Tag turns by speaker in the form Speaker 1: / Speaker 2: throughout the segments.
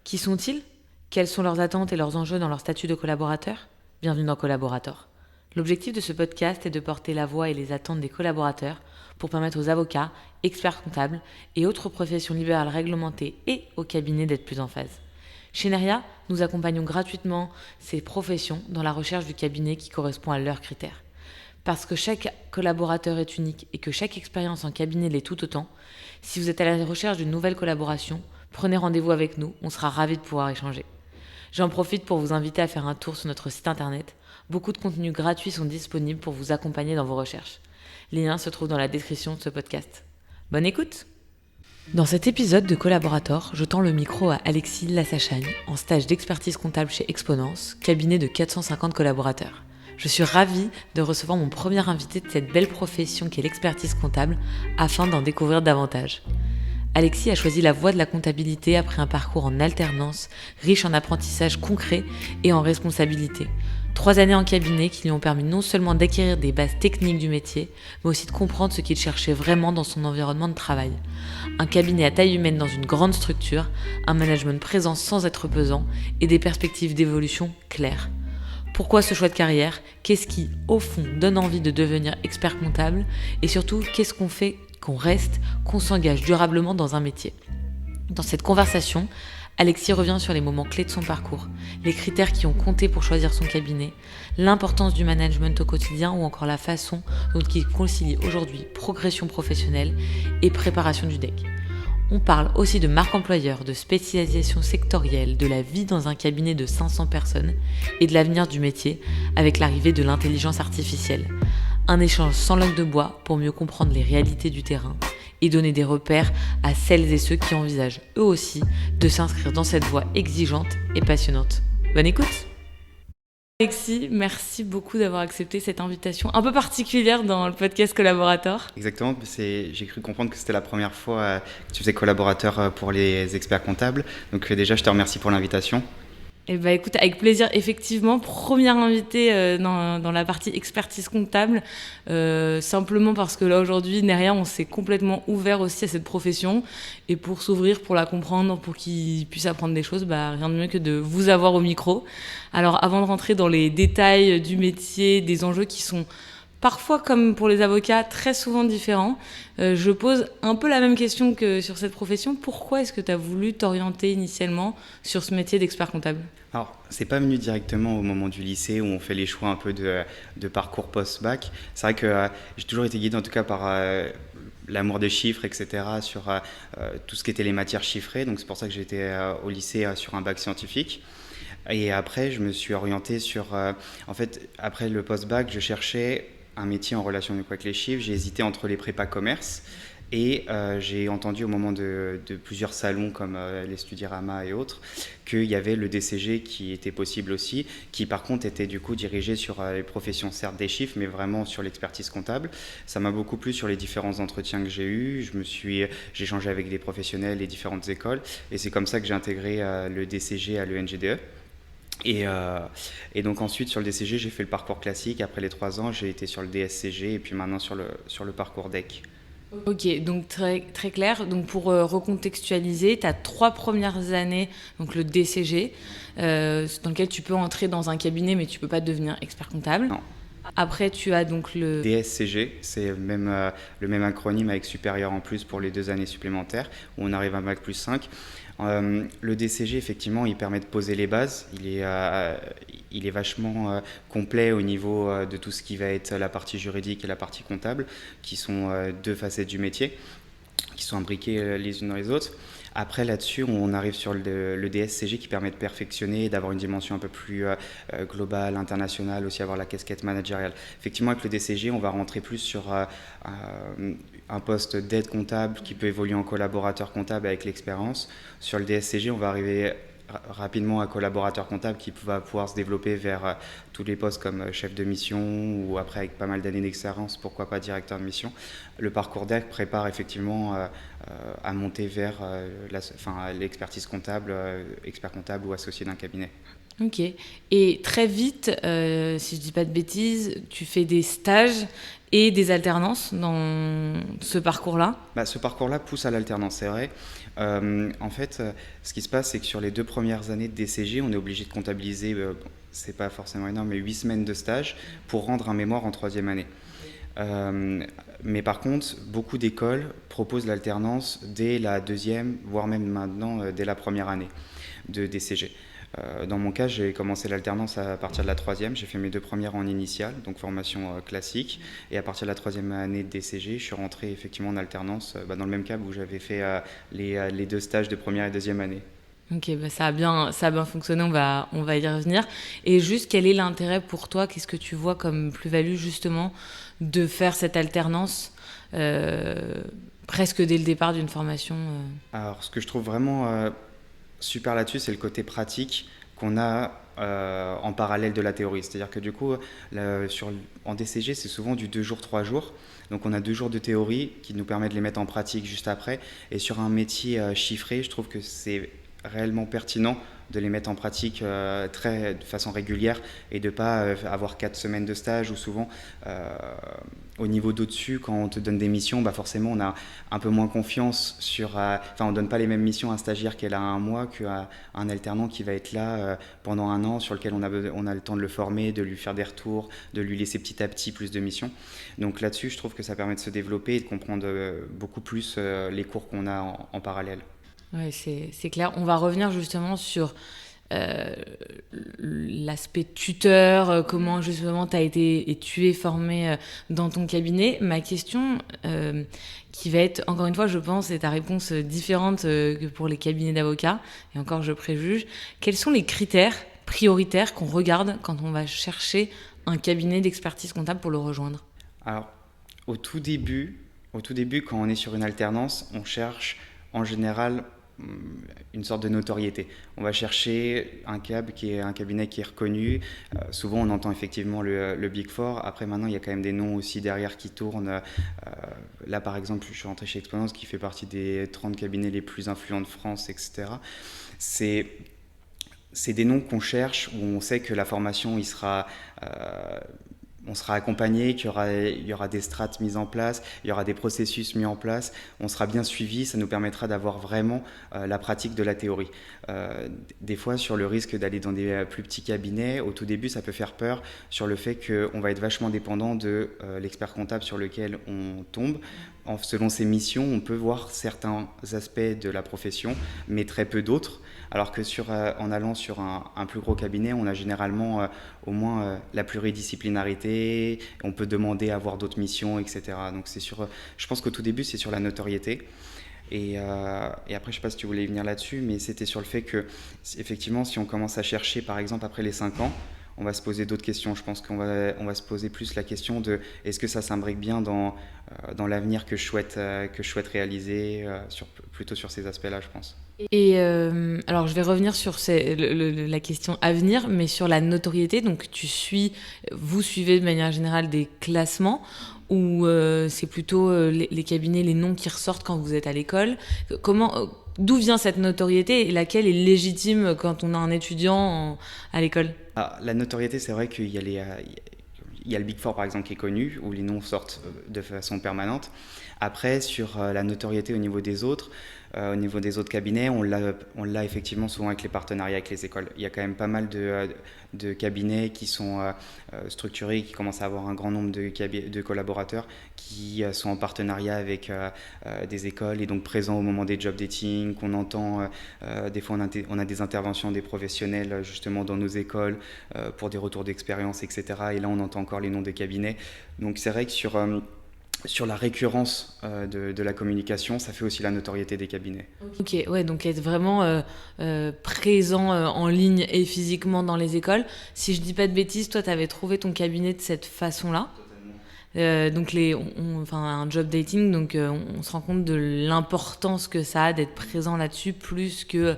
Speaker 1: Qui sont-ils ? Quelles sont leurs attentes et leurs enjeux dans leur statut de collaborateur ? Bienvenue dans Collaborator. L'objectif de ce podcast est de porter la voix et les attentes des collaborateurs pour permettre aux avocats, experts comptables et autres professions libérales réglementées et aux cabinets d'être plus en phase. Chez Neria, nous accompagnons gratuitement ces professions dans la recherche du cabinet qui correspond à leurs critères. Parce que chaque collaborateur est unique et que chaque expérience en cabinet l'est tout autant, si vous êtes à la recherche d'une nouvelle collaboration, prenez rendez-vous avec nous, on sera ravis de pouvoir échanger. J'en profite pour vous inviter à faire un tour sur notre site internet. Beaucoup de contenus gratuits sont disponibles pour vous accompagner dans vos recherches. Les liens se trouvent dans la description de ce podcast. Bonne écoute! Dans cet épisode de Collaborator, je tends le micro à Alexis Lassachagne, en stage d'expertise comptable chez Exponence, cabinet de 450 collaborateurs. Je suis ravie de recevoir mon premier invité de cette belle profession qu'est l'expertise comptable afin d'en découvrir davantage. Alexis a choisi la voie de la comptabilité après un parcours en alternance, riche en apprentissages concrets et en responsabilité. 3 années en cabinet qui lui ont permis non seulement d'acquérir des bases techniques du métier, mais aussi de comprendre ce qu'il cherchait vraiment dans son environnement de travail. Un cabinet à taille humaine dans une grande structure, un management présent sans être pesant et des perspectives d'évolution claires. Pourquoi ce choix de carrière ? Qu'est-ce qui, au fond, donne envie de devenir expert comptable ? Et surtout, qu'est-ce qu'on fait, qu'on reste, qu'on s'engage durablement dans un métier ? Dans cette conversation, Alexis revient sur les moments clés de son parcours, les critères qui ont compté pour choisir son cabinet, l'importance du management au quotidien ou encore la façon dont il concilie aujourd'hui progression professionnelle et préparation du DEC. On parle aussi de marque employeur, de spécialisation sectorielle, de la vie dans un cabinet de 500 personnes et de l'avenir du métier avec l'arrivée de l'intelligence artificielle. Un échange sans langue de bois pour mieux comprendre les réalités du terrain et donner des repères à celles et ceux qui envisagent eux aussi de s'inscrire dans cette voie exigeante et passionnante. Bonne écoute! Alexis, merci beaucoup d'avoir accepté cette invitation un peu particulière dans le podcast Collaborator.
Speaker 2: Exactement, j'ai cru comprendre que c'était la première fois que tu faisais collaborateur pour les experts comptables. Donc déjà, je te remercie pour l'invitation.
Speaker 1: Eh ben, écoute, avec plaisir, effectivement, première invitée dans la partie expertise comptable, simplement parce que là aujourd'hui, Neria, on s'est complètement ouvert aussi à cette profession, et pour s'ouvrir, pour la comprendre, pour qu'ils puissent apprendre des choses, rien de mieux que de vous avoir au micro. Alors avant de rentrer dans les détails du métier, des enjeux qui sont parfois, comme pour les avocats, très souvent différents, je pose un peu la même question que sur cette profession. Pourquoi est-ce que tu as voulu t'orienter initialement sur ce métier d'expert comptable ?
Speaker 2: Alors, c'est pas venu directement au moment du lycée où on fait les choix un peu de parcours post-bac. C'est vrai que j'ai toujours été guidé en tout cas par l'amour des chiffres, etc., sur tout ce qui était les matières chiffrées. Donc c'est pour ça que j'étais au lycée sur un bac scientifique. Et après, je me suis orienté sur... en fait, après le post-bac, je cherchais un métier en relation avec les chiffres. J'ai hésité entre les prépas commerce et j'ai entendu au moment de plusieurs salons comme les Studyrama et autres qu'il y avait le DCG qui était possible aussi, qui par contre était du coup dirigé sur les professions certes des chiffres mais vraiment sur l'expertise comptable. Ça m'a beaucoup plu sur les différents entretiens que j'ai eus. J'ai échangé avec des professionnels des différentes écoles et c'est comme ça que j'ai intégré le DCG à l'ENGDE. Et donc ensuite sur le DCG j'ai fait le parcours classique. Après les 3 ans j'ai été sur le DSCG et puis maintenant sur le parcours DEC.
Speaker 1: Ok, donc très, très clair. Donc pour recontextualiser, tu as 3 premières années, donc le DCG, dans lequel tu peux entrer dans un cabinet mais tu peux pas devenir expert comptable.
Speaker 2: Non.
Speaker 1: Après tu as donc le
Speaker 2: DSCG, c'est même, le même acronyme avec supérieur en plus pour les 2 années supplémentaires où on arrive à Bac plus 5. Le DCG, effectivement, il permet de poser les bases. Il est vachement complet au niveau de tout ce qui va être la partie juridique et la partie comptable, qui sont 2 facettes du métier, qui sont imbriquées les unes dans les autres. Après, là-dessus, on arrive sur le DSCG qui permet de perfectionner et d'avoir une dimension un peu plus globale, internationale, aussi avoir la casquette managériale. Effectivement, avec le DCG, on va rentrer plus sur un poste d'aide comptable qui peut évoluer en collaborateur comptable avec l'expérience. Sur le DSCG, on va arriver rapidement à collaborateur comptable qui va pouvoir se développer vers tous les postes comme chef de mission ou après avec pas mal d'années d'expérience, pourquoi pas directeur de mission. Le parcours DEC prépare effectivement à monter vers l'expertise comptable, expert comptable ou associé d'un cabinet.
Speaker 1: Ok. Et très vite, si je dis pas de bêtises, tu fais des stages et des alternances dans ce parcours-là?
Speaker 2: Ce parcours-là pousse à l'alternance, c'est vrai. En fait, ce qui se passe, c'est que sur les 2 premières années de DCG, on est obligé de comptabiliser, c'est pas forcément énorme, mais 8 semaines de stage pour rendre un mémoire en 3e année. Mais par contre, beaucoup d'écoles proposent l'alternance dès la 2e, voire même maintenant dès la 1re année de DCG. Dans mon cas, j'ai commencé l'alternance à partir de la 3e. J'ai fait mes 2 premières en initiale, donc formation classique. Et à partir de la 3e année de DCG, je suis rentré effectivement en alternance dans le même cadre où j'avais fait les 2 stages de 1re et 2e année.
Speaker 1: Ok, ça a bien fonctionné, on va y revenir. Et juste, quel est l'intérêt pour toi? Qu'est-ce que tu vois comme plus-value justement de faire cette alternance presque dès le départ d'une formation
Speaker 2: Alors, ce que je trouve vraiment super là-dessus, c'est le côté pratique qu'on a en parallèle de la théorie. C'est-à-dire que du coup, en DCG, c'est souvent du 2 jours, 3 jours. Donc on a 2 jours de théorie qui nous permettent de les mettre en pratique juste après. Et sur un métier chiffré, je trouve que c'est réellement pertinent de les mettre en pratique de façon régulière et de ne pas avoir 4 semaines de stage où souvent au niveau d'au-dessus, quand on te donne des missions, forcément on a un peu moins confiance on ne donne pas les mêmes missions à un stagiaire qui est là 1 mois qu'à un alternant qui va être là pendant 1 an, sur lequel on a le temps de le former, de lui faire des retours, de lui laisser petit à petit plus de missions. Donc là-dessus, je trouve que ça permet de se développer et de comprendre beaucoup plus les cours qu'on a en parallèle.
Speaker 1: Oui, c'est clair. On va revenir justement sur l'aspect tuteur, comment justement tu as été et tu es formé dans ton cabinet. Ma question, qui va être, encore une fois, je pense, et ta réponse différente que pour les cabinets d'avocats, et encore je préjuge, quels sont les critères prioritaires qu'on regarde quand on va chercher un cabinet d'expertise comptable pour le rejoindre?
Speaker 2: Alors, au tout début, quand on est sur une alternance, on cherche en général une sorte de notoriété. On va chercher un cabinet qui est reconnu. Souvent, on entend effectivement le Big Four. Après, maintenant, il y a quand même des noms aussi derrière qui tournent. Là, par exemple, je suis rentré chez Exponence, qui fait partie des 30 cabinets les plus influents de France, etc. C'est des noms qu'on cherche, où on sait que la formation, on sera accompagné, qu'il y aura des strates mises en place, il y aura des processus mis en place, on sera bien suivi, ça nous permettra d'avoir vraiment la pratique de la théorie. Des fois, sur le risque d'aller dans des plus petits cabinets, au tout début, ça peut faire peur sur le fait qu'on va être vachement dépendant de l'expert comptable sur lequel on tombe. Selon ses missions, on peut voir certains aspects de la profession, mais très peu d'autres. Alors que en allant sur un plus gros cabinet, on a généralement au moins la pluridisciplinarité, on peut demander à avoir d'autres missions, etc. Donc je pense qu'au tout début, c'est sur la notoriété. Et après, je ne sais pas si tu voulais venir là-dessus, mais c'était sur le fait que, effectivement, si on commence à chercher, par exemple, après les 5 ans, on va se poser d'autres questions. Je pense qu'on va se poser plus la question de est-ce que ça s'imbrique bien dans l'avenir que je souhaite réaliser, plutôt sur ces aspects-là, je pense.
Speaker 1: Et alors, je vais revenir sur la question à venir, mais sur la notoriété. Donc, vous suivez de manière générale des classements ou c'est plutôt les cabinets, les noms qui ressortent quand vous êtes à l'école? D'où vient cette notoriété et laquelle est légitime quand on a un étudiant à l'école?
Speaker 2: La notoriété, c'est vrai qu'il y a il y a le Big Four par exemple qui est connu, où les noms sortent de façon permanente. Après, sur la notoriété au niveau des autres cabinets, on l'a effectivement souvent avec les partenariats avec les écoles. Il y a quand même pas mal de cabinets qui sont structurés, qui commencent à avoir un grand nombre de collaborateurs qui sont en partenariat avec des écoles et donc présents au moment des job dating, qu'on entend. Des fois, on a des interventions des professionnels justement dans nos écoles pour des retours d'expérience, etc. Et là, on entend encore les noms des cabinets. Donc c'est vrai que sur la récurrence de la communication, ça fait aussi la notoriété des cabinets.
Speaker 1: Ok, ouais, donc être vraiment présent en ligne et physiquement dans les écoles. Si je dis pas de bêtises, toi, tu avais trouvé ton cabinet de cette façon-là. Donc enfin un job dating, donc on se rend compte de l'importance que ça a d'être présent là-dessus, plus que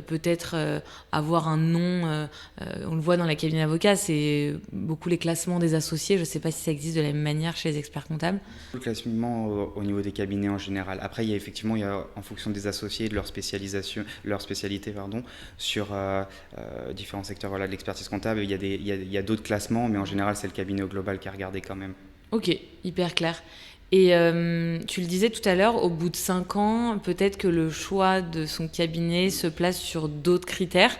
Speaker 1: peut-être avoir un nom. On le voit dans les cabinets d'avocats, c'est beaucoup les classements des associés. Je ne sais pas si ça existe de la même manière chez les experts comptables.
Speaker 2: Le classement au niveau des cabinets en général. Après, il y a en fonction des associés et de leur spécialité, sur différents secteurs de l'expertise comptable, il y a d'autres classements, mais en général, c'est le cabinet au global qui est regardé quand même.
Speaker 1: Ok, hyper clair. Et tu le disais tout à l'heure, au bout de 5 ans, peut-être que le choix de son cabinet se place sur d'autres critères.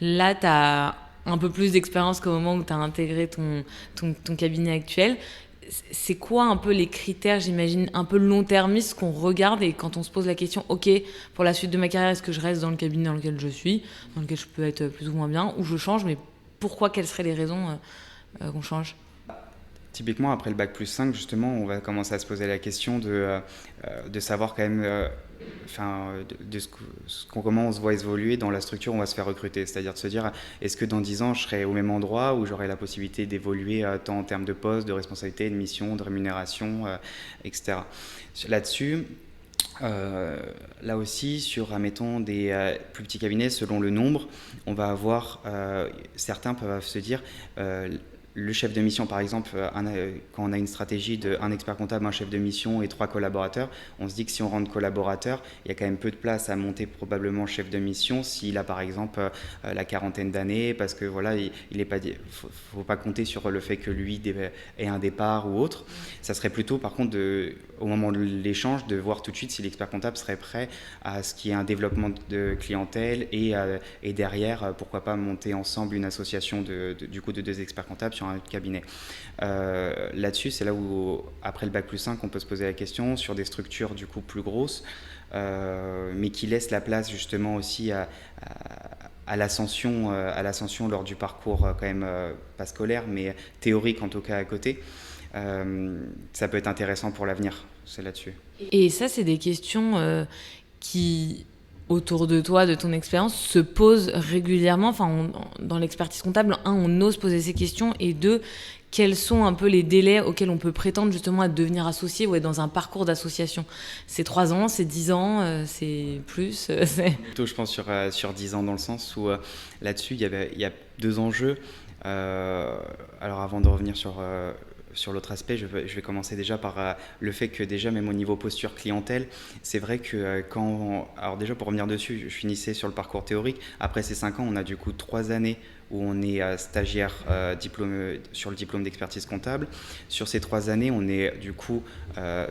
Speaker 1: Là, tu as un peu plus d'expérience qu'au moment où tu as intégré ton cabinet actuel. C'est quoi un peu les critères, j'imagine, un peu long-termistes qu'on regarde et quand on se pose la question, ok, pour la suite de ma carrière, est-ce que je reste dans le cabinet dans lequel je suis, dans lequel je peux être plus ou moins bien, ou je change, mais pourquoi, quelles seraient les raisons qu'on change ?
Speaker 2: Typiquement, après le bac+5, justement, on va commencer à se poser la question de savoir quand même comment on se voit évoluer dans la structure où on va se faire recruter. C'est-à-dire de se dire, est-ce que dans 10 ans, je serai au même endroit où j'aurai la possibilité d'évoluer tant en termes de poste, de responsabilité, de mission, de rémunération, etc. Là-dessus, là aussi, admettons, des plus petits cabinets, selon le nombre, on va avoir, certains peuvent se dire, le chef de mission, par exemple, quand on a une stratégie d'un expert comptable, un chef de mission et 3 collaborateurs, on se dit que si on rentre collaborateur, il y a quand même peu de place à monter probablement chef de mission s'il a par exemple la quarantaine d'années, parce que voilà, faut pas compter sur le fait que lui ait un départ ou autre. Ça serait plutôt, par contre, au moment de l'échange, de voir tout de suite si l'expert comptable serait prêt à ce qu'il y ait un développement de clientèle et derrière, pourquoi pas monter ensemble une association de 2 experts comptables sur un cabinet. Là-dessus, c'est là où, après le bac+5, on peut se poser la question sur des structures du coup plus grosses, mais qui laissent la place justement aussi à l'ascension lors du parcours quand même pas scolaire, mais théorique en tout cas à côté. Ça peut être intéressant pour l'avenir, c'est là-dessus.
Speaker 1: Et ça, c'est des questions qui, autour de toi, de ton expérience, se posent régulièrement. Enfin, dans l'expertise comptable, on ose poser ces questions, et 2, quels sont un peu les délais auxquels on peut prétendre justement à devenir associé ou être dans un parcours d'association ? C'est 3 ans, c'est 10 ans, c'est plus
Speaker 2: Plutôt, je pense, sur 10 ans, dans le sens où là-dessus, il y a 2 enjeux. Alors, avant de revenir sur l'autre aspect, je vais commencer déjà par le fait que déjà, même au niveau posture clientèle, c'est vrai que alors déjà, pour revenir dessus, je finissais sur le parcours théorique. Après ces 5 ans, on a du coup 3 années où on est stagiaire sur le diplôme d'expertise comptable. Sur ces 3 années, on est du coup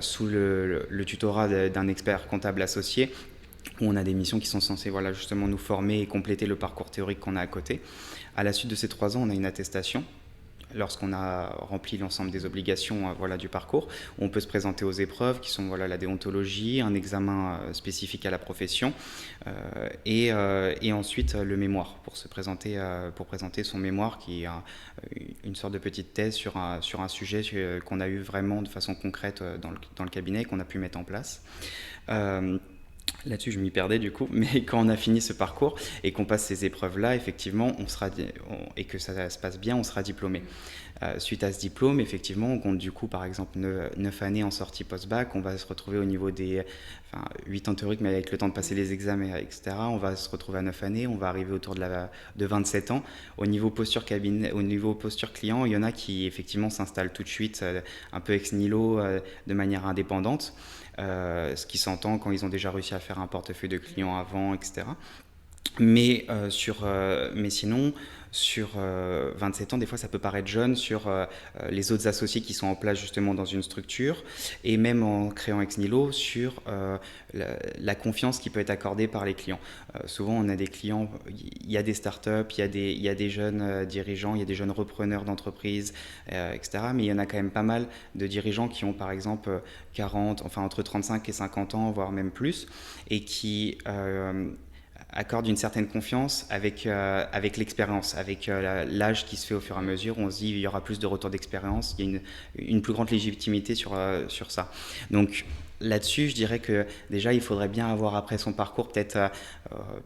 Speaker 2: sous le tutorat d'un expert comptable associé, où on a des missions qui sont censées justement nous former et compléter le parcours théorique qu'on a à côté. À la suite de ces 3 ans, on a une attestation. Lorsqu'on a rempli l'ensemble des obligations du parcours, on peut se présenter aux épreuves qui sont la déontologie, un examen spécifique à la profession et ensuite le mémoire pour présenter son mémoire qui est une sorte de petite thèse sur un sujet qu'on a eu vraiment de façon concrète dans le cabinet, qu'on a pu mettre en place. Là-dessus, je m'y perdais du coup, mais quand on a fini ce parcours et qu'on passe ces épreuves-là, effectivement, et que ça se passe bien, on sera diplômé. Suite à ce diplôme, effectivement, on compte du coup, par exemple, 9 années en sortie post-bac. On va se retrouver au niveau des 8 ans théoriques, mais avec le temps de passer les examens, etc. On va se retrouver à 9 années. On va arriver autour de 27 ans. Au niveau posture cabinet, au niveau posture client, il y en a qui, effectivement, s'installent tout de suite, un peu ex nihilo, de manière indépendante. Ce qui s'entend quand ils ont déjà réussi à faire un portefeuille de clients avant, etc. Mais sinon, sur 27 ans, des fois ça peut paraître jeune sur les autres associés qui sont en place justement dans une structure, et même en créant ex nihilo sur la confiance qui peut être accordée par les clients. Souvent on a des clients, il y a des startups, il y a des jeunes dirigeants, il y a des jeunes repreneurs d'entreprises, etc. Mais il y en a quand même pas mal de dirigeants qui ont par exemple 40, enfin entre 35 et 50 ans, voire même plus, et qui accorde une certaine confiance avec l'expérience, avec l'âge qui se fait au fur et à mesure. On se dit qu'il y aura plus de retour d'expérience, il y a une plus grande légitimité sur ça. Donc là-dessus, je dirais que déjà, il faudrait bien avoir après son parcours peut-être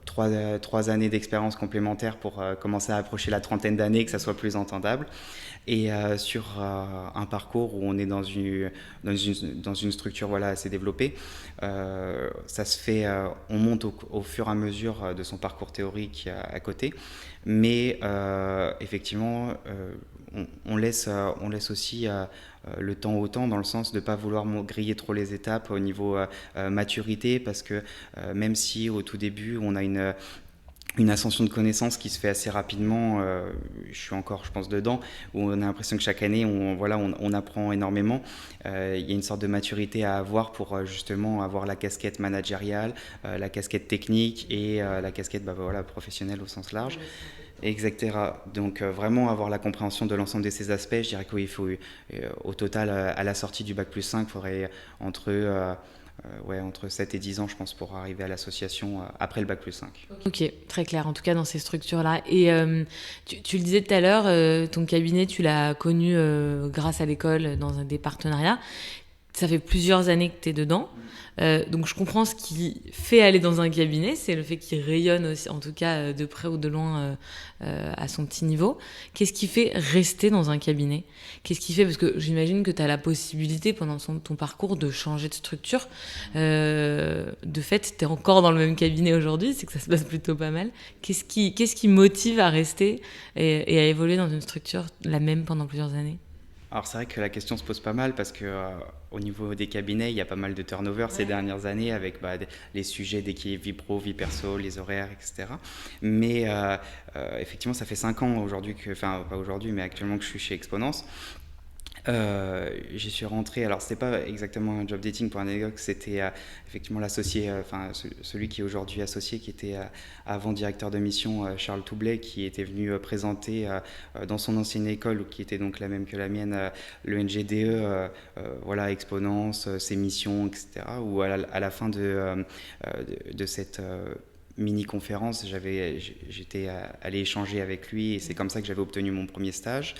Speaker 2: 3 années d'expérience complémentaire pour commencer à approcher la trentaine d'années, que ça soit plus entendable. Et sur un parcours où on est dans une structure voilà, assez développée, ça se fait, on monte au fur et à mesure de son parcours théorique à côté, mais effectivement, on laisse aussi le temps au temps, dans le sens de ne pas vouloir griller trop les étapes au niveau maturité, parce que même si au tout début on a une ascension de connaissances qui se fait assez rapidement, je suis encore, je pense, dedans, où on a l'impression que chaque année, on apprend énormément. Il y a une sorte de maturité à avoir pour justement avoir la casquette managériale, la casquette technique et la casquette professionnelle au sens large. Etc. Donc vraiment avoir la compréhension de l'ensemble de ces aspects, je dirais qu'il faut au total, à la sortie du Bac plus 5, il faudrait entre 7 et 10 ans, je pense, pour arriver à l'association après le Bac plus 5.
Speaker 1: Ok, très clair, en tout cas dans ces structures-là. Et tu le disais tout à l'heure, ton cabinet, tu l'as connu grâce à l'école dans des partenariats. Ça fait plusieurs années que tu es dedans. Donc je comprends ce qui fait aller dans un cabinet, c'est le fait qu'il rayonne aussi, en tout cas de près ou de loin à son petit niveau. Qu'est-ce qui fait rester dans un cabinet ? Qu'est-ce qui fait, parce que j'imagine que tu as la possibilité pendant ton parcours de changer de structure. De fait, tu es encore dans le même cabinet aujourd'hui, c'est que ça se passe plutôt pas mal. Qu'est-ce qui motive à rester et à évoluer dans une structure la même pendant plusieurs années ?
Speaker 2: Alors c'est vrai que la question se pose pas mal parce que au niveau des cabinets, il y a pas mal de turnover ces dernières années avec les sujets d'équilibre vie pro, vie perso, les horaires, etc. Mais effectivement, ça fait 5 ans aujourd'hui enfin pas aujourd'hui, mais actuellement que je suis chez Exponence. J'y suis rentré, alors c'était pas exactement un job dating pour anecdote, c'était effectivement l'associé, celui qui est aujourd'hui associé, qui était avant directeur de mission, Charles Toublet, qui était venu présenter dans son ancienne école, qui était donc la même que la mienne, le NGDE, voilà, Exponence, ses missions, etc. Où à la fin de cette mini-conférence, j'étais allé échanger avec lui et c'est comme ça que j'avais obtenu mon premier stage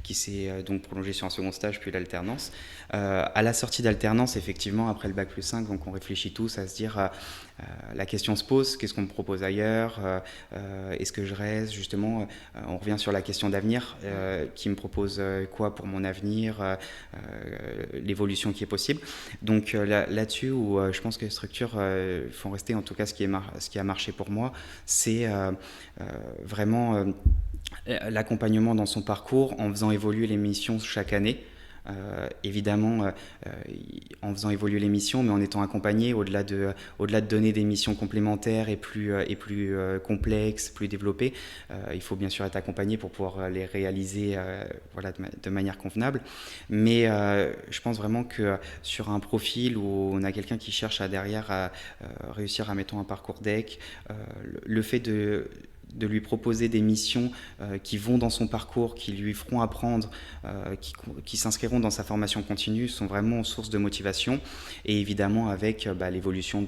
Speaker 2: qui s'est donc prolongé sur un second stage puis l'alternance. À la sortie d'alternance, effectivement, après le Bac plus 5, donc on réfléchit tous à se dire la question se pose, qu'est-ce qu'on me propose ailleurs, est-ce que je reste, justement, on revient sur la question d'avenir, qui me propose quoi pour mon avenir, l'évolution qui est possible. Donc là-dessus, où je pense que les structures font rester, en tout cas ce qui a marché pour moi, c'est vraiment l'accompagnement dans son parcours en faisant évoluer les missions chaque année. Évidemment, en faisant évoluer les missions, mais en étant accompagné, au-delà de donner des missions complémentaires et plus complexes, plus développées, il faut bien sûr être accompagné pour pouvoir les réaliser de manière convenable. Mais je pense vraiment que sur un profil où on a quelqu'un qui cherche derrière à réussir à, mettons, un parcours DEC, le fait de lui proposer des missions qui vont dans son parcours, qui lui feront apprendre, qui s'inscriront dans sa formation continue, sont vraiment source de motivation. Et évidemment, avec l'évolution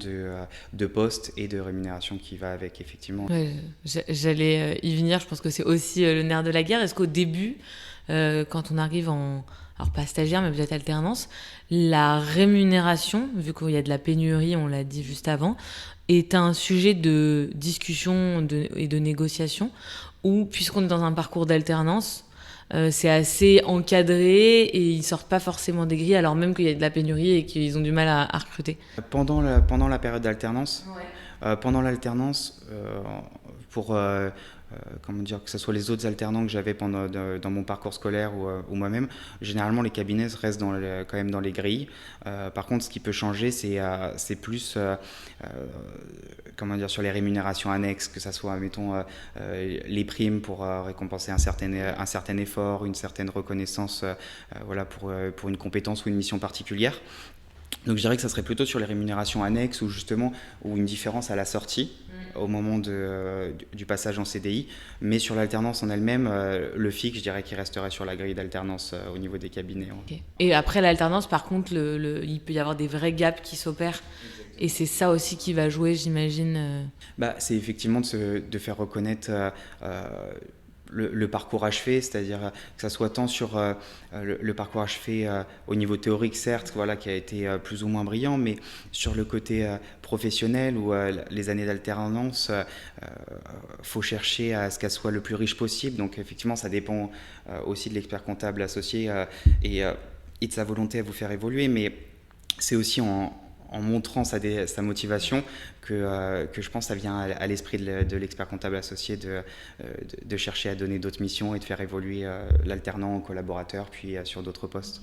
Speaker 2: de poste et de rémunération qui va avec, effectivement.
Speaker 1: Ouais, j'allais y venir, je pense que c'est aussi le nerf de la guerre. Est-ce qu'au début, quand on arrive alors pas stagiaire, mais peut-être alternance, la rémunération, vu qu'il y a de la pénurie, on l'a dit juste avant, est un sujet de discussion et de négociation, ou puisqu'on est dans un parcours d'alternance, c'est assez encadré et ils sortent pas forcément des grilles, alors même qu'il y a de la pénurie et qu'ils ont du mal à recruter.
Speaker 2: Pendant la période d'alternance, pour comment dire, que ce soit les autres alternants que j'avais dans mon parcours scolaire ou moi-même, généralement les cabinets restent quand même dans les grilles. Par contre, ce qui peut changer, c'est plus comment dire, sur les rémunérations annexes, que ce soit, mettons, les primes pour récompenser un certain effort, une certaine reconnaissance voilà, pour une compétence ou une mission particulière. Donc je dirais que ça serait plutôt sur les rémunérations annexes ou une différence à la sortie au moment du passage en CDI, mais sur l'alternance en elle-même, le fixe, je dirais qu'il resterait sur la grille d'alternance au niveau des cabinets.
Speaker 1: Okay. Et après l'alternance, par contre, il peut y avoir des vrais gaps qui s'opèrent. Et c'est ça aussi qui va jouer, j'imagine.
Speaker 2: C'est effectivement de faire reconnaître le parcours achevé, c'est-à-dire que ça soit tant sur le parcours achevé au niveau théorique, certes, voilà, qui a été plus ou moins brillant, mais sur le côté professionnel ou les années d'alternance, faut chercher à ce qu'elle soit le plus riche possible. Donc effectivement, ça dépend aussi de l'expert comptable associé et de sa volonté à vous faire évoluer, mais c'est aussi en montrant sa motivation que je pense que ça vient à l'esprit de l'expert comptable associé de chercher à donner d'autres missions et de faire évoluer l'alternant en collaborateur, puis sur d'autres postes.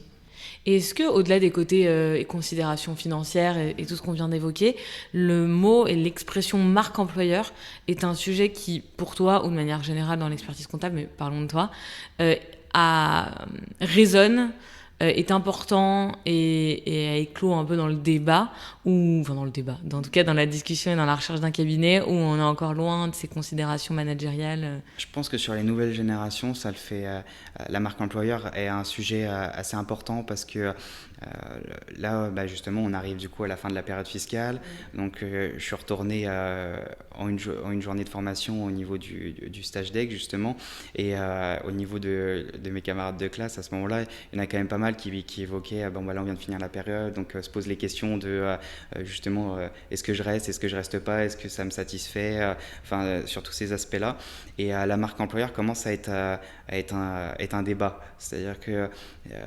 Speaker 1: Et est-ce que, au-delà des côtés et considérations financières et tout ce qu'on vient d'évoquer, le mot et l'expression marque employeur est un sujet qui, pour toi, ou de manière générale dans l'expertise comptable, mais parlons de toi, résonne, est important et a éclos un peu dans le débat, enfin dans le débat, en tout cas dans la discussion et dans la recherche d'un cabinet où on est encore loin de ces considérations managériales?
Speaker 2: Je pense que sur les nouvelles générations, ça le fait. La marque employeur est un sujet assez important parce que là, justement, on arrive du coup à la fin de la période fiscale. Donc, je suis retourné en une journée de formation au niveau du stage DEC, justement. Et au niveau de mes camarades de classe, à ce moment-là, il y en a quand même pas mal qui évoquaient bon, là, on vient de finir la période. Donc, se posent les questions de justement, est-ce que je reste, est-ce que je reste pas, est-ce que ça me satisfait, sur tous ces aspects-là. Et la marque employeur commence à être un débat. C'est-à-dire que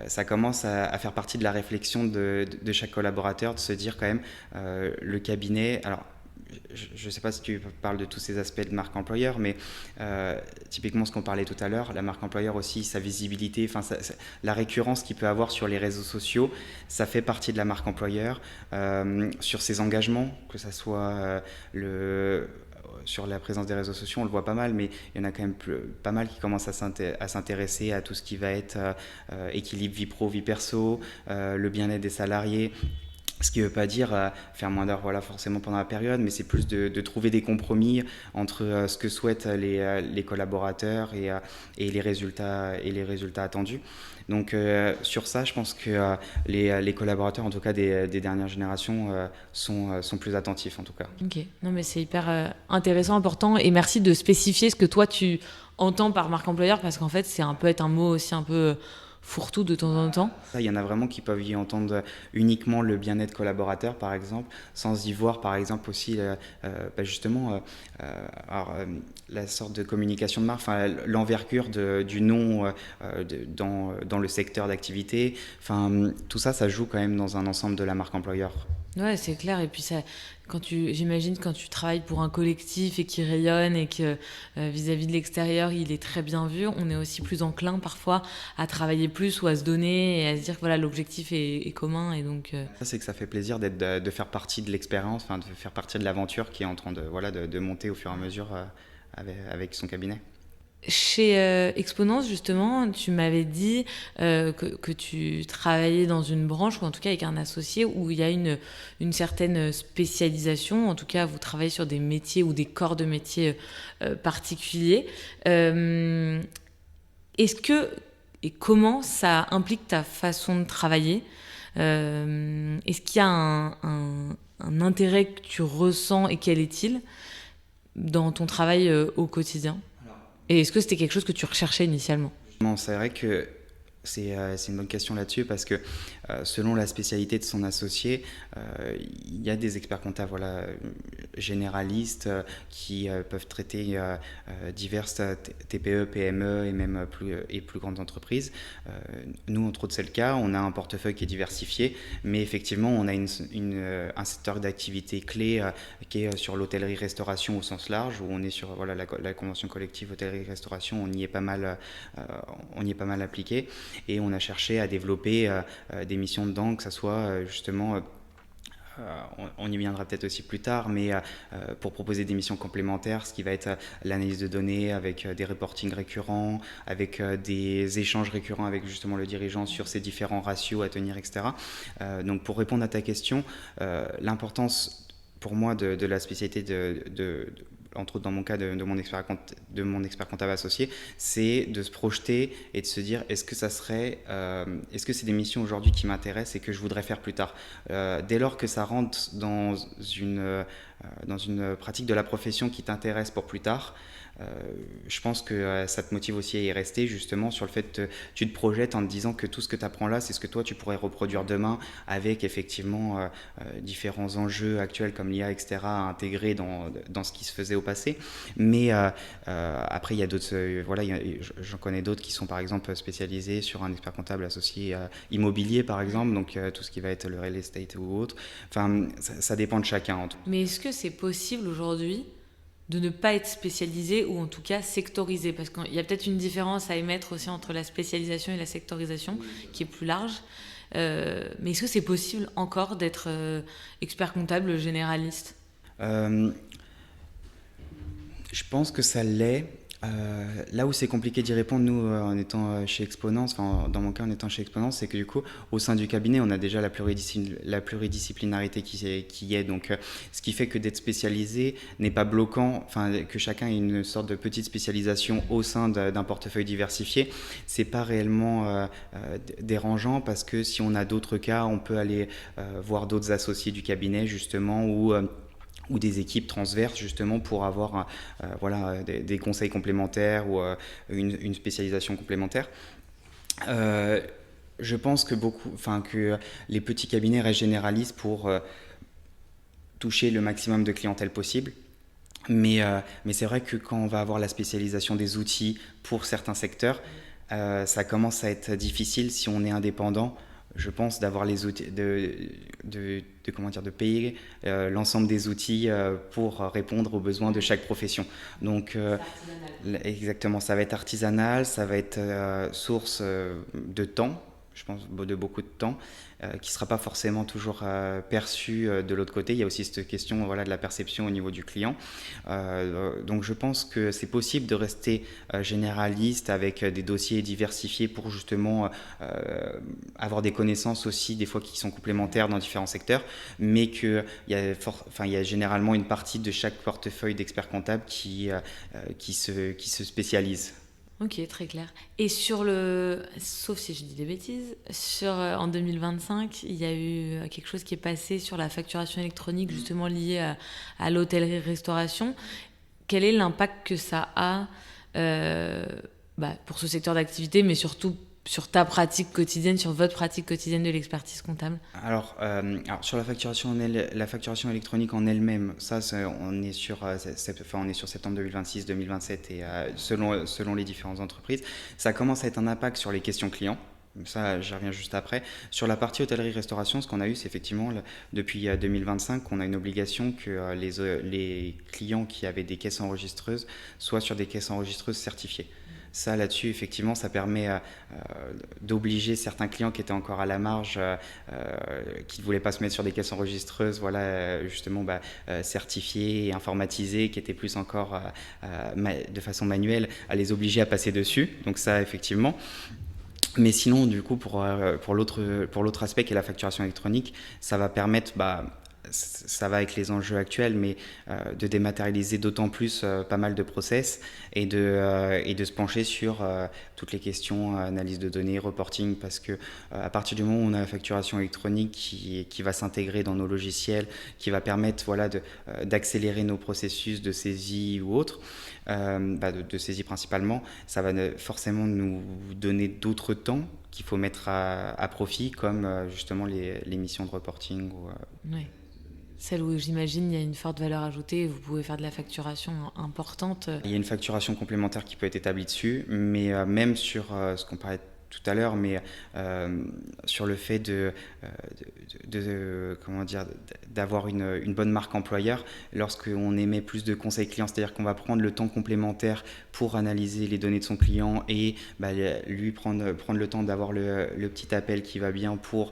Speaker 2: ça commence à faire partie de la réflexion de chaque collaborateur, de se dire quand même, le cabinet... Alors, je ne sais pas si tu parles de tous ces aspects de marque employeur, mais typiquement ce qu'on parlait tout à l'heure, la marque employeur aussi, sa visibilité, la récurrence qu'il peut avoir sur les réseaux sociaux, ça fait partie de la marque employeur. Sur ses engagements, que ça soit sur la présence des réseaux sociaux, on le voit pas mal, mais il y en a quand même pas mal qui commencent à s'intéresser à tout ce qui va être équilibre vie pro, vie perso, le bien-être des salariés. Ce qui ne veut pas dire faire moins d'heures forcément pendant la période, mais c'est plus de trouver des compromis entre ce que souhaitent les collaborateurs et les résultats attendus. Donc sur ça, je pense que les collaborateurs, en tout cas des dernières générations, sont plus attentifs en tout cas.
Speaker 1: Ok, non mais c'est hyper intéressant, important, et merci de spécifier ce que toi tu entends par marque employeur, parce qu'en fait c'est un peu être un mot aussi un peu fourre-tout de temps en temps.
Speaker 2: Il y en a vraiment qui peuvent y entendre uniquement le bien-être collaborateur, par exemple, sans y voir, par exemple, aussi justement la sorte de communication de marque, l'envergure du nom dans le secteur d'activité. Tout ça, ça joue quand même dans un ensemble de la marque employeur.
Speaker 1: Ouais, c'est clair. Et puis ça, j'imagine quand tu travailles pour un collectif et qui rayonne et que vis-à-vis de l'extérieur, il est très bien vu, on est aussi plus enclin parfois à travailler plus ou à se donner et à se dire que voilà, l'objectif est commun. Et donc,
Speaker 2: Ça, c'est que ça fait plaisir de faire partie de l'expérience, de faire partie de l'aventure qui est en train de monter au fur et à mesure avec son cabinet.
Speaker 1: Chez Exponence, justement, tu m'avais dit que tu travaillais dans une branche, ou en tout cas avec un associé, où il y a une certaine spécialisation. En tout cas, vous travaillez sur des métiers ou des corps de métiers particuliers. Est-ce que et comment ça implique ta façon de travailler ? Est-ce qu'il y a un intérêt que tu ressens, et quel est-il dans ton travail au quotidien ? Et est-ce que c'était quelque chose que tu recherchais initialement ?
Speaker 2: Non, c'est vrai que c'est une bonne question là-dessus parce que selon la spécialité de son associé, il y a des experts comptables généralistes qui peuvent traiter diverses TPE, PME et même plus grandes entreprises. Nous, entre autres, c'est le cas. On a un portefeuille qui est diversifié, mais effectivement, on a un secteur d'activité clé qui est sur l'hôtellerie-restauration au sens large, où on est sur la convention collective hôtellerie-restauration. On y est pas mal appliqué. Et on a cherché à développer des missions dedans, que ça soit justement, on y viendra peut-être aussi plus tard, mais pour proposer des missions complémentaires, ce qui va être l'analyse de données avec des reportings récurrents, avec des échanges récurrents avec justement le dirigeant sur ces différents ratios à tenir, etc. Donc pour répondre à ta question, l'importance pour moi de la spécialité entre autres dans mon cas de mon expert comptable associé, c'est de se projeter et de se dire est-ce que c'est des missions aujourd'hui qui m'intéressent et que je voudrais faire plus tard. Dès lors que ça rentre dans une pratique de la profession qui t'intéresse pour plus tard, je pense que ça te motive aussi à y rester, justement, sur le fait que tu te projettes en te disant que tout ce que tu apprends là, c'est ce que toi, tu pourrais reproduire demain avec effectivement différents enjeux actuels comme l'IA, etc., à intégrer dans ce qui se faisait au passé. Mais après, il y a d'autres, voilà, j'en connais d'autres qui sont par exemple spécialisés sur un expert comptable associé immobilier, par exemple, donc tout ce qui va être le real estate ou autre. Enfin, ça dépend de chacun. En tout.
Speaker 1: Mais est-ce que c'est possible aujourd'hui de ne pas être spécialisé ou en tout cas sectorisé? Parce qu'il y a peut-être une différence à émettre aussi entre la spécialisation et la sectorisation qui est plus large. Mais est-ce que c'est possible encore d'être expert comptable généraliste?
Speaker 2: Je pense que ça l'est. Là où c'est compliqué d'y répondre, nous, en étant chez Exponence, enfin, dans mon cas, en étant chez Exponence, c'est que du coup, au sein du cabinet, on a déjà la pluridisciplinarité qui est. Donc, ce qui fait que d'être spécialisé n'est pas bloquant, enfin, que chacun ait une sorte de petite spécialisation au sein d'un portefeuille diversifié, c'est pas réellement dérangeant parce que si on a d'autres cas, on peut aller voir d'autres associés du cabinet, justement, ou des équipes transverses justement pour avoir voilà, des conseils complémentaires ou une spécialisation complémentaire. Je pense que que les petits cabinets restent généralistes pour toucher le maximum de clientèle possible. Mais c'est vrai que quand on va avoir la spécialisation des outils pour certains secteurs, ça commence à être difficile si on est indépendant, je pense, d'avoir les outils, de payer l'ensemble des outils pour répondre aux besoins de chaque profession. Donc, exactement, ça va être artisanal, ça va être source de temps, je pense, de beaucoup de temps, qui ne sera pas forcément toujours perçu de l'autre côté. Il y a aussi cette question, voilà, de la perception au niveau du client. Donc je pense que c'est possible de rester généraliste avec des dossiers diversifiés pour justement avoir des connaissances aussi des fois qui sont complémentaires dans différents secteurs, mais qu'il y a généralement une partie de chaque portefeuille d'experts comptables qui se spécialise.
Speaker 1: Ok, très clair. Et sauf si je dis des bêtises, en 2025, il y a eu quelque chose qui est passé sur la facturation électronique, justement liée à l'hôtellerie-restauration. Quel est l'impact que ça a pour ce secteur d'activité, mais surtout sur ta pratique quotidienne, sur votre pratique quotidienne de l'expertise comptable?
Speaker 2: Alors sur la facturation électronique en elle-même, ça on est sur septembre 2026-2027 et selon les différentes entreprises, ça commence à être un impact sur les questions clients. Ça, j'y reviens juste après. Sur la partie hôtellerie-restauration, ce qu'on a eu, c'est effectivement, depuis 2025, qu'on a une obligation que les clients qui avaient des caisses enregistreuses soient sur des caisses enregistreuses certifiées. Ça, là-dessus, effectivement, ça permet d'obliger certains clients qui étaient encore à la marge, qui ne voulaient pas se mettre sur des caisses enregistreuses, voilà, justement certifiées et informatisées, qui étaient plus encore de façon manuelle, à les obliger à passer dessus. Donc ça, effectivement. Mais sinon, du coup, pour l'autre aspect qui est la facturation électronique, ça va permettre, ça va avec les enjeux actuels, mais de dématérialiser d'autant plus pas mal de process et de se pencher sur toutes les questions, analyse de données, reporting, parce que à partir du moment où on a la facturation électronique qui va s'intégrer dans nos logiciels, qui va permettre d'accélérer nos processus de saisie ou autre, de saisie principalement, ça va forcément nous donner d'autres temps qu'il faut mettre à profit, comme justement les missions de reporting.
Speaker 1: Oui. Celle où j'imagine il y a une forte valeur ajoutée, vous pouvez faire de la facturation importante.
Speaker 2: Il y a une facturation complémentaire qui peut être établie dessus, mais même sur ce qu'on parlait tout à l'heure, mais sur le fait d'avoir une bonne marque employeur lorsqu'on émet plus de conseils clients, c'est-à-dire qu'on va prendre le temps complémentaire pour analyser les données de son client et lui prendre le temps d'avoir le petit appel qui va bien pour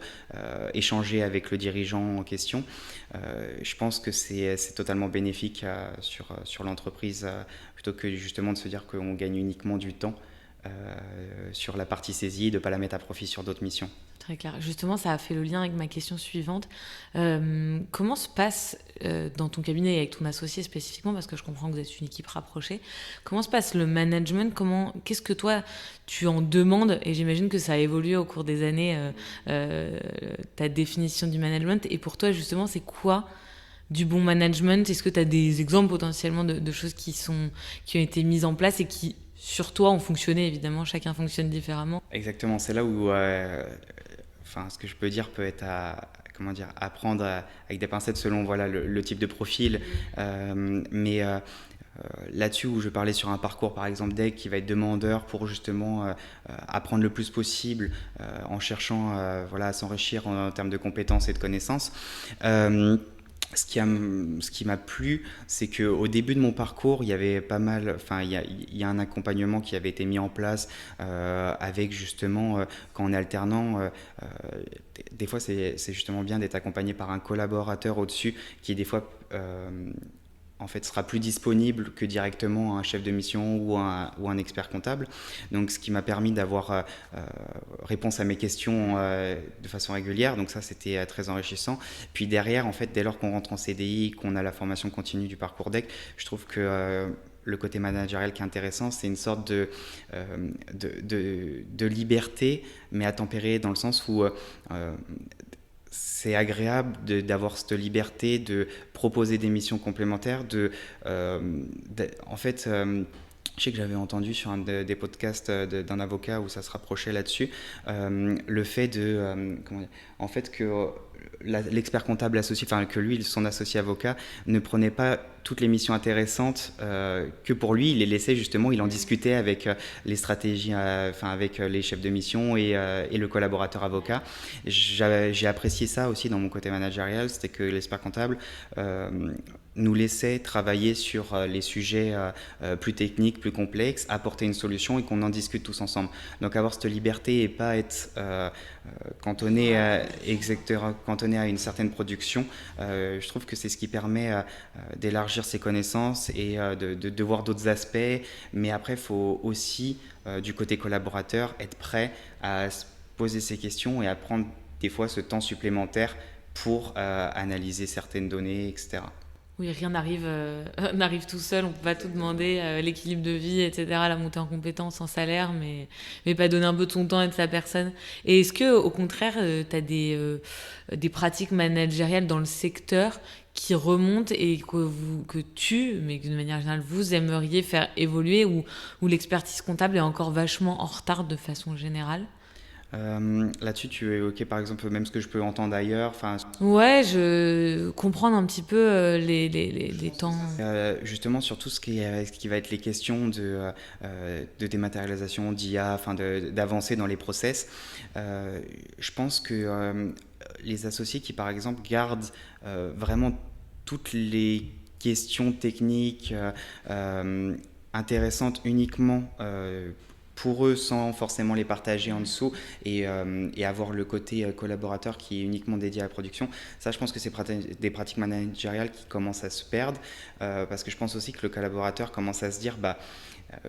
Speaker 2: échanger avec le dirigeant en question. Je pense que c'est totalement bénéfique sur l'entreprise plutôt que justement de se dire qu'on gagne uniquement du temps sur la partie saisie, de ne pas la mettre à profit sur d'autres missions.
Speaker 1: Très clair. Justement, ça a fait le lien avec ma question suivante. Comment se passe dans ton cabinet et avec ton associé spécifiquement, parce que je comprends que vous êtes une équipe rapprochée, comment se passe le management? Qu'est-ce que toi, tu en demandes? Et j'imagine que ça a évolué au cours des années, ta définition du management. Et pour toi, justement, c'est quoi du bon management? Est-ce que tu as des exemples potentiellement de choses qui ont été mises en place et qui, sur toi, ont fonctionné? Évidemment, chacun fonctionne différemment.
Speaker 2: Exactement, c'est là où ce que je peux dire peut être à prendre avec des pincettes selon voilà, le type de profil. Là-dessus où je parlais sur un parcours par exemple d'EG qui va être demandeur pour justement apprendre le plus possible en cherchant voilà, à s'enrichir en termes de compétences et de connaissances. Ce qui m'a plu, c'est qu'au début de mon parcours, il y avait pas mal, il y a un accompagnement qui avait été mis en place avec justement, quand on est alternant, des fois c'est justement bien d'être accompagné par un collaborateur au-dessus qui des fois en fait, sera plus disponible que directement un chef de mission ou un expert comptable. Donc, ce qui m'a permis d'avoir réponse à mes questions de façon régulière. Donc, ça, c'était très enrichissant. Puis derrière, en fait, dès lors qu'on rentre en CDI, qu'on a la formation continue du parcours DEC, je trouve que le côté managérial qui est intéressant, c'est une sorte de liberté, mais à tempérer dans le sens où c'est agréable d'avoir cette liberté de proposer des missions complémentaires. En fait, je sais que j'avais entendu sur un des podcasts d'un avocat où ça se rapprochait là-dessus, le fait en fait que l'expert comptable associé, enfin que lui, son associé avocat, ne prenait pas toutes les missions intéressantes que pour lui, il les laissait justement, il en discutait avec les stratégies, avec les chefs de mission et le collaborateur avocat. J'ai apprécié ça aussi dans mon côté managérial, c'était que l'expert comptable nous laissait travailler sur les sujets plus techniques, plus complexes, apporter une solution et qu'on en discute tous ensemble. Donc avoir cette liberté et pas être cantonné à une certaine production, je trouve que c'est ce qui permet d'élargir ses connaissances et de voir d'autres aspects. Mais après, il faut aussi, du côté collaborateur, être prêt à se poser ces questions et à prendre des fois ce temps supplémentaire pour analyser certaines données, etc.
Speaker 1: Oui, rien n'arrive tout seul, on peut pas tout demander, l'équilibre de vie, etc., la montée en compétences, en salaire, mais pas donner un peu de son temps et de sa personne. Et est-ce que, au contraire, tu as des pratiques managériales dans le secteur qui remontent et mais de manière générale, vous aimeriez faire évoluer ou l'expertise comptable est encore vachement en retard de façon générale?
Speaker 2: Là-dessus, tu évoquais par exemple même ce que je peux entendre ailleurs.
Speaker 1: Ouais, je comprendre un petit peu les temps.
Speaker 2: Justement, sur tout ce qui va être les questions de dématérialisation, d'IA, d'avancer dans les process, je pense que les associés qui, par exemple, gardent vraiment toutes les questions techniques intéressantes uniquement pour eux sans forcément les partager en dessous et avoir le côté collaborateur qui est uniquement dédié à la production. Ça, je pense que c'est des pratiques managériales qui commencent à se perdre parce que je pense aussi que le collaborateur commence à se dire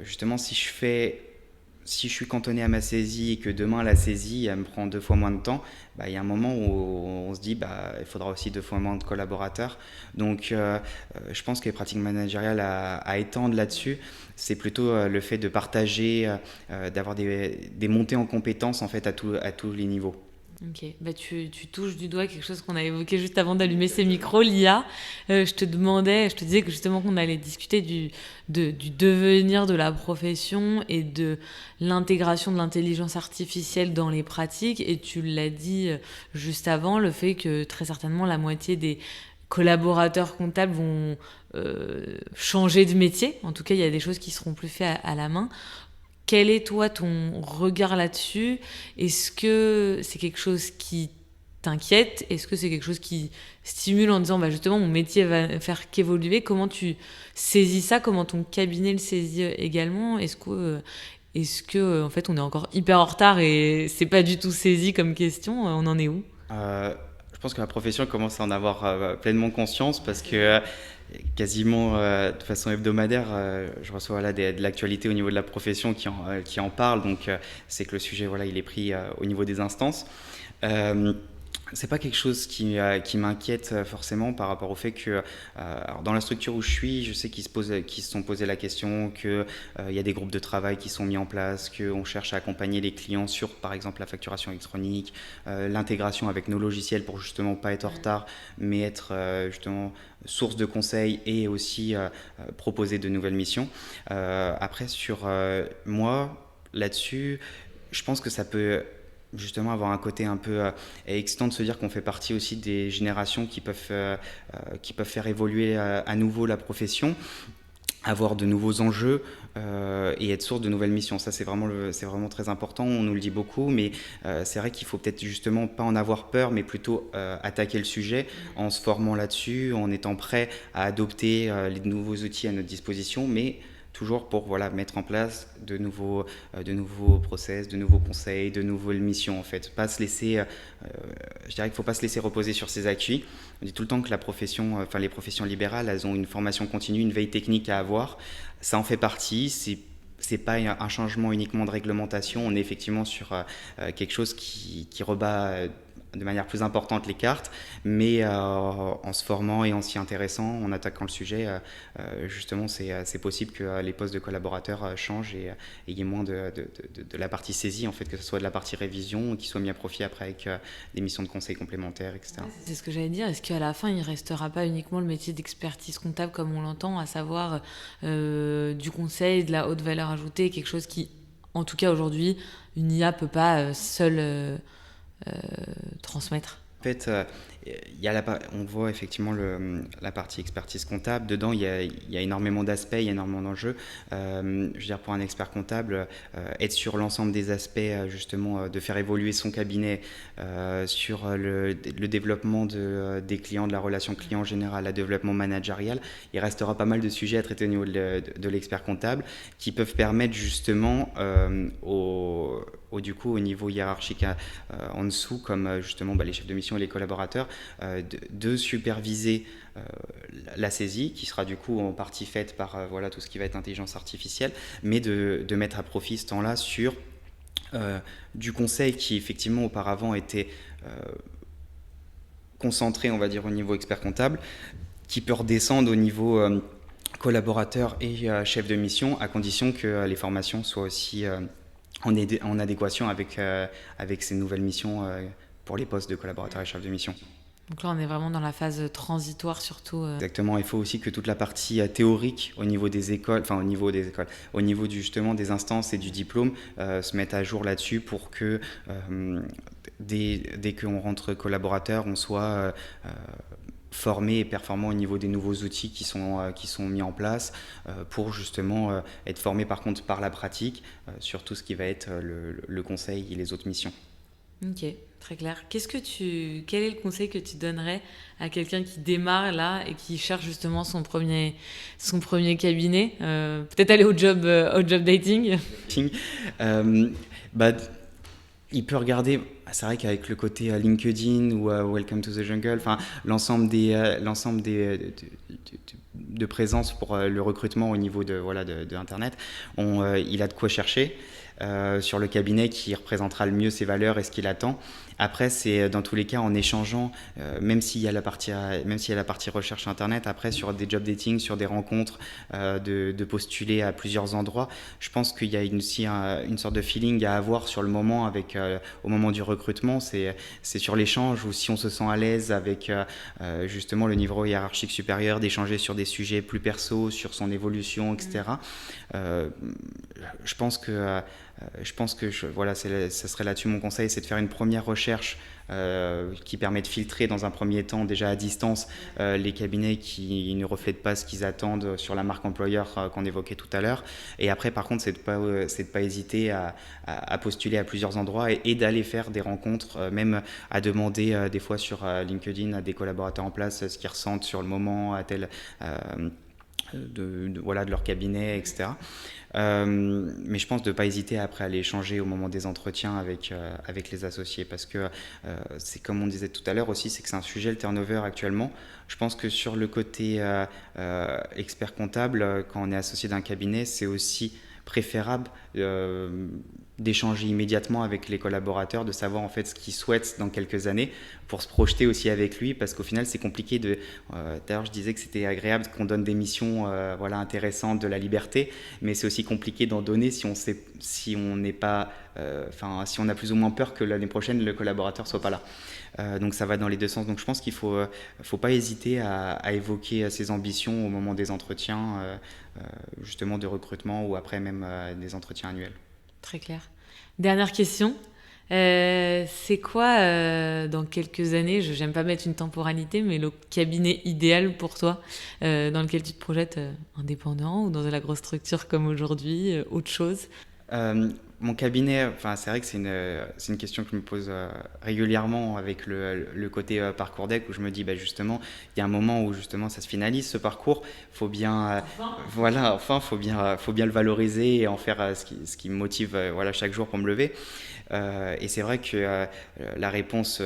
Speaker 2: justement si je suis cantonné à ma saisie et que demain la saisie elle me prend 2 fois moins de temps, il y a un moment où on se dit il faudra aussi 2 fois moins de collaborateurs. Donc je pense que les pratiques managériales à étendre là-dessus, c'est plutôt le fait de partager, d'avoir des montées en compétences en fait à tous les niveaux.
Speaker 1: Ok, tu touches du doigt quelque chose qu'on a évoqué juste avant d'allumer ces micros, l'IA. Je te disais que justement qu'on allait discuter du devenir de la profession et de l'intégration de l'intelligence artificielle dans les pratiques. Et tu l'as dit juste avant, le fait que très certainement la moitié des collaborateurs comptables vont changer de métier. En tout cas, il y a des choses qui seront plus faites à la main. Quel est, toi, ton regard là-dessus? Est-ce que c'est quelque chose qui t'inquiète? Est-ce que c'est quelque chose qui stimule en disant justement mon métier va faire qu'évoluer? Comment tu saisis ça? Comment ton cabinet le saisit également? Est-ce que en fait on est encore hyper en retard et c'est pas du tout saisi comme question? On en est où?
Speaker 2: Je pense que la profession commence à en avoir pleinement conscience parce que quasiment de façon hebdomadaire, je reçois de l'actualité au niveau de la profession qui en parle. Donc c'est que le sujet il est pris au niveau des instances. C'est pas quelque chose qui m'inquiète forcément par rapport au fait que alors dans la structure où je suis, je sais qu'ils se sont posé la question, que il y a des groupes de travail qui sont mis en place, qu'on cherche à accompagner les clients sur par exemple la facturation électronique, l'intégration avec nos logiciels pour justement pas être en retard, mais être justement source de conseils et aussi proposer de nouvelles missions. Après sur moi là-dessus, je pense que ça peut justement avoir un côté un peu excitant de se dire qu'on fait partie aussi des générations qui peuvent faire évoluer à nouveau la profession, avoir de nouveaux enjeux et être source de nouvelles missions. Ça, c'est vraiment très important. On nous le dit beaucoup, mais c'est vrai qu'il faut peut-être justement pas en avoir peur, mais plutôt attaquer le sujet en se formant là-dessus, en étant prêt à adopter les nouveaux outils à notre disposition, mais toujours pour voilà, mettre en place de nouveaux process, de nouveaux conseils, de nouvelles missions en fait. Pas se laisser, je dirais qu'il ne faut pas se laisser reposer sur ses acquis. On dit tout le temps que les professions libérales, elles ont une formation continue, une veille technique à avoir. Ça en fait partie. C'est pas un changement uniquement de réglementation. On est effectivement sur quelque chose qui rebat de manière plus importante les cartes, mais en se formant et en s'y intéressant, en attaquant le sujet, justement, c'est possible que les postes de collaborateurs changent et il y ait moins de la partie saisie, en fait, que ce soit de la partie révision, qui soit mis à profit après avec des missions de conseil complémentaires, etc.
Speaker 1: Ouais, c'est ce que j'allais dire. Est-ce qu'à la fin, il ne restera pas uniquement le métier d'expertise comptable comme on l'entend, à savoir du conseil, de la haute valeur ajoutée, quelque chose qui, en tout cas aujourd'hui, une IA peut pas seule transmettre?
Speaker 2: En fait, on voit effectivement la partie expertise comptable. Dedans, il y a énormément d'aspects, il y a énormément d'enjeux. Je veux dire, pour un expert comptable, être sur l'ensemble des aspects, justement, de faire évoluer son cabinet, sur le développement des clients, de la relation client en général, le développement managérial, il restera pas mal de sujets à traiter au niveau de l'expert comptable qui peuvent permettre justement du coup, au niveau hiérarchique en dessous, comme justement les chefs de mission et les collaborateurs, de superviser la saisie, qui sera du coup en partie faite par voilà, tout ce qui va être intelligence artificielle, mais de mettre à profit ce temps-là sur du conseil qui effectivement auparavant était concentré, on va dire, au niveau expert comptable, qui peut redescendre au niveau collaborateur et chef de mission, à condition que les formations soient aussi en adéquation avec ces nouvelles missions pour les postes de collaborateurs et chefs de mission.
Speaker 1: Donc là, on est vraiment dans la phase transitoire surtout.
Speaker 2: Exactement, il faut aussi que toute la partie théorique au niveau des écoles, au niveau justement des instances et du diplôme se mette à jour là-dessus pour que dès qu'on rentre collaborateur, on soit formé et performant au niveau des nouveaux outils qui sont mis en place pour justement être formé par contre par la pratique sur tout ce qui va être le conseil et les autres missions.
Speaker 1: Ok, très clair. Quel est le conseil que tu donnerais à quelqu'un qui démarre là et qui cherche justement son premier cabinet, peut-être aller au job dating?
Speaker 2: Bah, il peut regarder, c'est vrai qu'avec le côté LinkedIn ou Welcome to the Jungle, enfin l'ensemble de présence pour le recrutement au niveau de Internet, il a de quoi chercher. Sur le cabinet qui représentera le mieux ses valeurs et ce qu'il attend. Après, c'est dans tous les cas en échangeant, même s'il y a la partie recherche internet, après sur des job dating, sur des rencontres, de postuler à plusieurs endroits. Je pense qu'il y a aussi une sorte de feeling à avoir sur le moment au moment du recrutement. C'est sur l'échange où si on se sent à l'aise avec justement le niveau hiérarchique supérieur, d'échanger sur des sujets plus perso, sur son évolution, etc. Je pense que voilà, ça serait là-dessus mon conseil, c'est de faire une première recherche qui permet de filtrer dans un premier temps déjà à distance les cabinets qui ne reflètent pas ce qu'ils attendent sur la marque employeur qu'on évoquait tout à l'heure. Et après, par contre, c'est de pas hésiter à postuler à plusieurs endroits et d'aller faire des rencontres, même à demander des fois sur LinkedIn à des collaborateurs en place ce qu'ils ressentent sur le moment de leur cabinet, etc. Mais je pense de ne pas hésiter après à aller échanger au moment des entretiens avec les associés parce que c'est comme on disait tout à l'heure aussi, c'est que c'est un sujet, le turnover actuellement. Je pense que sur le côté expert comptable, quand on est associé d'un cabinet, c'est aussi préférable d'échanger immédiatement avec les collaborateurs, de savoir en fait ce qu'ils souhaitent dans quelques années pour se projeter aussi avec lui, parce qu'au final c'est compliqué de... D'ailleurs je disais que c'était agréable qu'on donne des missions intéressantes, de la liberté, mais c'est aussi compliqué d'en donner si on n'est pas... si on a plus ou moins peur que l'année prochaine le collaborateur soit pas là. Donc ça va dans les deux sens. Donc je pense qu'il faut pas hésiter à évoquer ses ambitions au moment des entretiens, justement de recrutement ou après même des entretiens annuels.
Speaker 1: Très clair. Dernière question. C'est quoi, dans quelques années, j'aime pas mettre une temporalité, mais le cabinet idéal pour toi, dans lequel tu te projettes indépendant ou dans la grosse structure comme aujourd'hui, autre chose?
Speaker 2: Mon cabinet, c'est vrai que c'est une question que je me pose régulièrement avec le côté parcours deck, où je me dis justement, il y a un moment où justement ça se finalise ce parcours, faut bien faut bien le valoriser et en faire ce qui me motive chaque jour pour me lever. Et c'est vrai que la réponse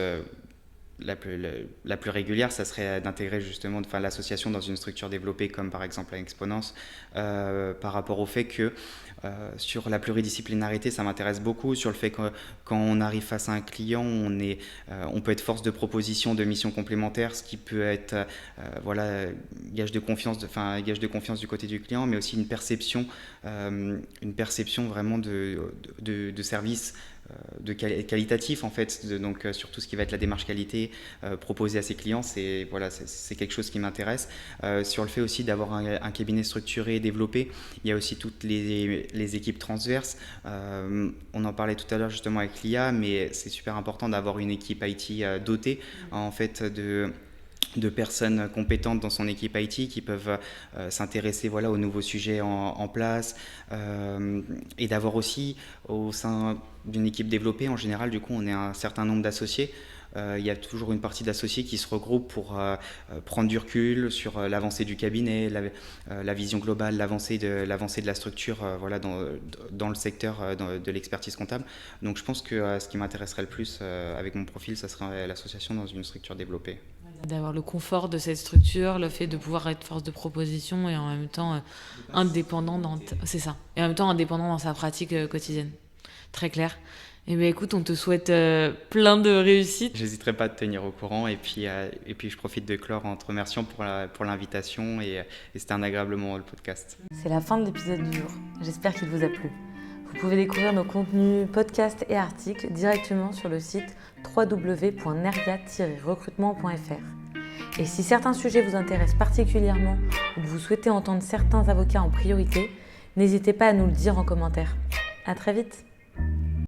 Speaker 2: la plus régulière, ça serait d'intégrer justement l'association dans une structure développée comme par exemple Exponence, par rapport au fait que sur la pluridisciplinarité, ça m'intéresse beaucoup, sur le fait que quand on arrive face à un client, on peut être force de proposition de missions complémentaires, ce qui peut être gage de confiance du côté du client, mais aussi une perception vraiment de service qualitatif en fait, donc sur tout ce qui va être la démarche qualité proposée à ses clients, c'est quelque chose qui m'intéresse. Sur le fait aussi d'avoir un cabinet structuré et développé, il y a aussi toutes les équipes transverses. On en parlait tout à l'heure justement avec l'IA, mais c'est super important d'avoir une équipe IT dotée en fait de personnes compétentes dans son équipe IT qui peuvent s'intéresser aux nouveaux sujets en place, et d'avoir aussi au sein d'une équipe développée, en général, du coup, on est un certain nombre d'associés. Il y a toujours une partie d'associés qui se regroupent pour prendre du recul sur l'avancée du cabinet, la vision globale, l'avancée de la structure dans le secteur de l'expertise comptable. Donc je pense que ce qui m'intéresserait le plus avec mon profil, ça serait l'association dans une structure développée.
Speaker 1: D'avoir le confort de cette structure, le fait de pouvoir être force de proposition et en même temps indépendant c'est ça. Et en même temps indépendant dans sa pratique quotidienne. Très clair. Eh bien écoute, on te souhaite plein de réussite.
Speaker 2: J'hésiterai pas à te tenir au courant et puis je profite de clore en te remerciant pour l'invitation et c'était un agréable moment le podcast.
Speaker 1: C'est la fin de l'épisode du jour. J'espère qu'il vous a plu. Vous pouvez découvrir nos contenus, podcasts et articles directement sur le site www.nerga-recrutement.fr. Et si certains sujets vous intéressent particulièrement ou que vous souhaitez entendre certains avocats en priorité, n'hésitez pas à nous le dire en commentaire. À très vite.